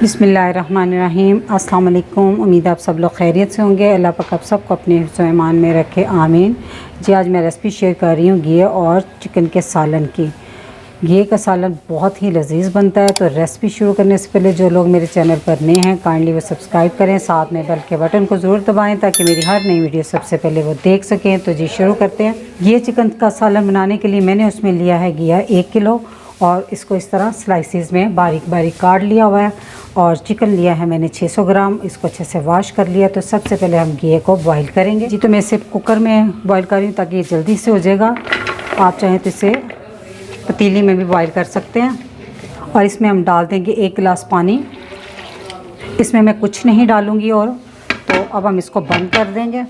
बिस्मिल्लाहिर्रहमानिर्रहीम। अस्सलाम वालेकुम। उम्मीद है आप सब लोग खैरियत से होंगे। अल्लाह पाक आप सबको अपने हिफ्ज़ व ईमान में रखे, आमीन। जी आज मैं रेसिपी शेयर कर रही हूँ घी और चिकन के सालन की। घी का सालन बहुत ही लजीज बनता है। तो रेसिपी शुरू करने से पहले जो लोग मेरे चैनल पर नए हैं काइंडली वो सब्सक्राइब करें, साथ में बेल के बटन को ज़रूर दबाएं ताकि मेरी हर नई वीडियो सबसे पहले वो देख सकें। तो जी शुरू करते हैं। ये चिकन का सालन बनाने के लिए मैंने उसमें लिया है घी 1 किलो और इसको इस तरह स्लाइसिस में बारीक बारीक काट लिया हुआ है। और चिकन लिया है मैंने 600 ग्राम, इसको अच्छे से वॉश कर लिया। तो सबसे पहले हम घी को बॉईल करेंगे। जी तो मैं इसे कुकर में बॉईल कर रही हूँ ताकि ये जल्दी से हो जाएगा। आप चाहें तो इसे पतीली में भी बॉईल कर सकते हैं। और इसमें हम डाल देंगे 1 गिलास पानी। इसमें मैं कुछ नहीं डालूँगी। और तो अब हम इसको बंद कर देंगे।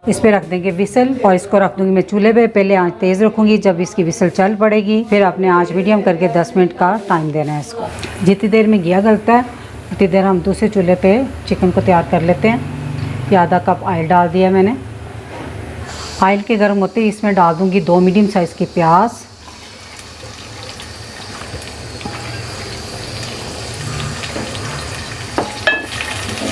इस पे रख देंगे विसल और इसको रख दूंगी मैं चूल्हे पे। पहले आंच तेज़ रखूंगी, जब इसकी विसल चल पड़ेगी फिर अपने आंच मीडियम करके 10 मिनट का टाइम देना है इसको। जितनी देर में घी गलता है उतनी देर हम दूसरे चूल्हे पे चिकन को तैयार कर लेते हैं। ये आधा कप ऑयल डाल दिया मैंने। ऑयल के गर्म होते ही इसमें डाल दूँगी 2 मीडियम साइज़ की प्याज।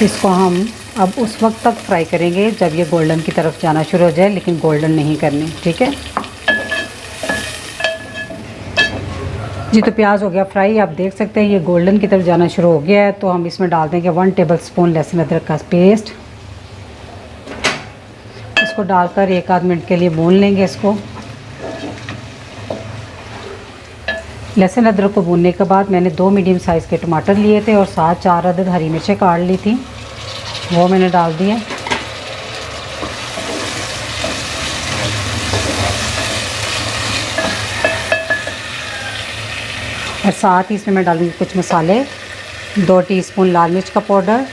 इसको हम अब उस वक्त तक फ्राई करेंगे जब ये गोल्डन की तरफ जाना शुरू हो जाए, लेकिन गोल्डन नहीं करनी, ठीक है जी। तो प्याज हो गया फ्राई, आप देख सकते हैं ये गोल्डन की तरफ जाना शुरू हो गया है। तो हम इसमें डाल देंगे 1 टेबलस्पून लहसुन अदरक का पेस्ट। इसको डालकर 1 आध मिनट के लिए भून लेंगे इसको। लहसुन अदरक को भूनने के बाद मैंने 2 मीडियम साइज़ के टमाटर लिए थे और साथ 4 अदद हरी मिर्चें काट ली थी, वो मैंने डाल दिए। और साथ ही इसमें मैं डालूँगी कुछ मसाले। 2 टीस्पून लाल मिर्च का पाउडर,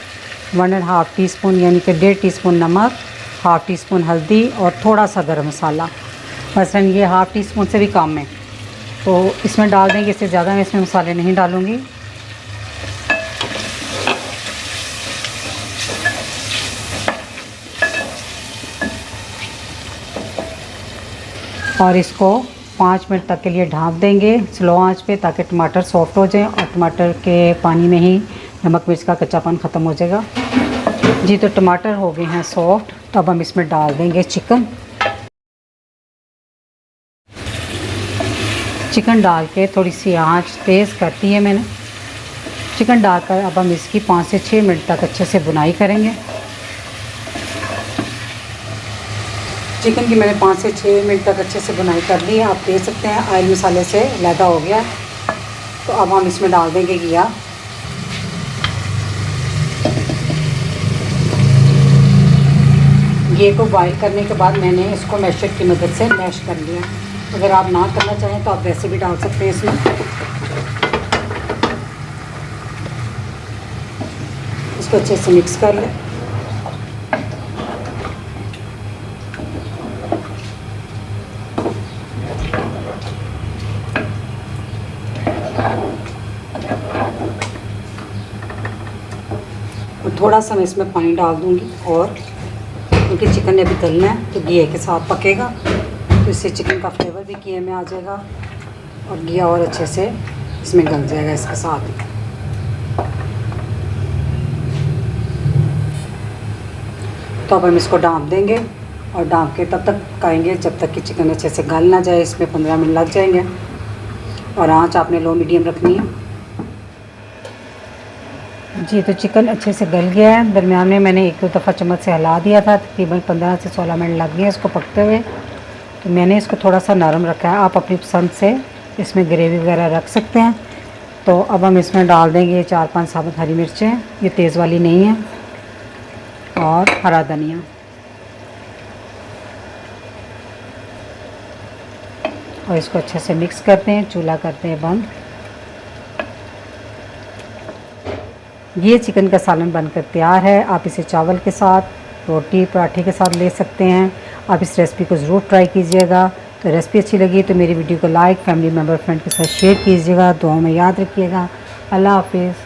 1.5 टीस्पून यानी कि 1.5 टीस्पून नमक, 1/2 टीस्पून हल्दी और थोड़ा सा गरम मसाला। मसलन ये 1/2 टीस्पून से भी कम है तो इसमें डाल देंगे, इससे ज़्यादा मैं इसमें मसाले नहीं डालूँगी। और इसको 5 मिनट तक के लिए ढाँप देंगे स्लो आंच पे ताकि टमाटर सॉफ्ट हो जाए और टमाटर के पानी में ही नमक मिर्च का कच्चापन ख़त्म हो जाएगा। जी तो टमाटर हो गए हैं सॉफ्ट। तो अब हम इसमें डाल देंगे चिकन। चिकन डाल के थोड़ी सी आंच तेज़ करती है मैंने। चिकन डालकर अब हम इसकी 5 से 6 मिनट तक अच्छे से बुनाई करेंगे। चिकन की मैंने 5 से 6 मिनट तक अच्छे से बुनाई कर ली है। आप देख सकते हैं ऑयल मसाले से लैदा हो गया। तो अब हम इसमें डाल देंगे घी। घी को बॉईल करने के बाद मैंने इसको मैशर की मदद से मैश कर लिया। अगर आप ना करना चाहें तो आप वैसे भी डाल सकते हैं इसमें। इसको अच्छे से मिक्स कर लें। थोड़ा सा मैं इसमें पानी डाल दूंगी और क्योंकि चिकन ने अभी गलना है तो घी के साथ पकेगा तो इससे चिकन का फ्लेवर भी घी में आ जाएगा और घी और अच्छे से इसमें गल जाएगा इसके साथ। तो अब हम इसको ढाँप देंगे और ढाँप के तब तक पकाएंगे जब तक कि चिकन अच्छे से गल ना जाए। इसमें 15 मिनट लग जाएंगे और आँच आपने लो मीडियम रखनी है। जी तो चिकन अच्छे से गल गया है। दरमियान में मैंने 1-2 दफ़ा चम्मच से हिला दिया था। तकरीबन 15 से 16 मिनट लग गए इसको पकते हुए। तो मैंने इसको थोड़ा सा नरम रखा है। आप अपनी पसंद से इसमें ग्रेवी वगैरह रख सकते हैं। तो अब हम इसमें डाल देंगे 4-5 साबुत हरी मिर्चें, ये तेज़ वाली नहीं है, और हरा धनिया। और इसको अच्छे से मिक्स करते हैं। चूल्हा करते हैं बंद। ये चिकन का सालन बनकर तैयार है। आप इसे चावल के साथ, रोटी, पराठे के साथ ले सकते हैं। आप इस रेसिपी को ज़रूर ट्राई कीजिएगा। तो रेसिपी अच्छी लगी तो मेरी वीडियो को लाइक, फैमिली मेम्बर, फ्रेंड के साथ शेयर कीजिएगा। दुआओं में याद रखिएगा। अल्लाह हाफिज़।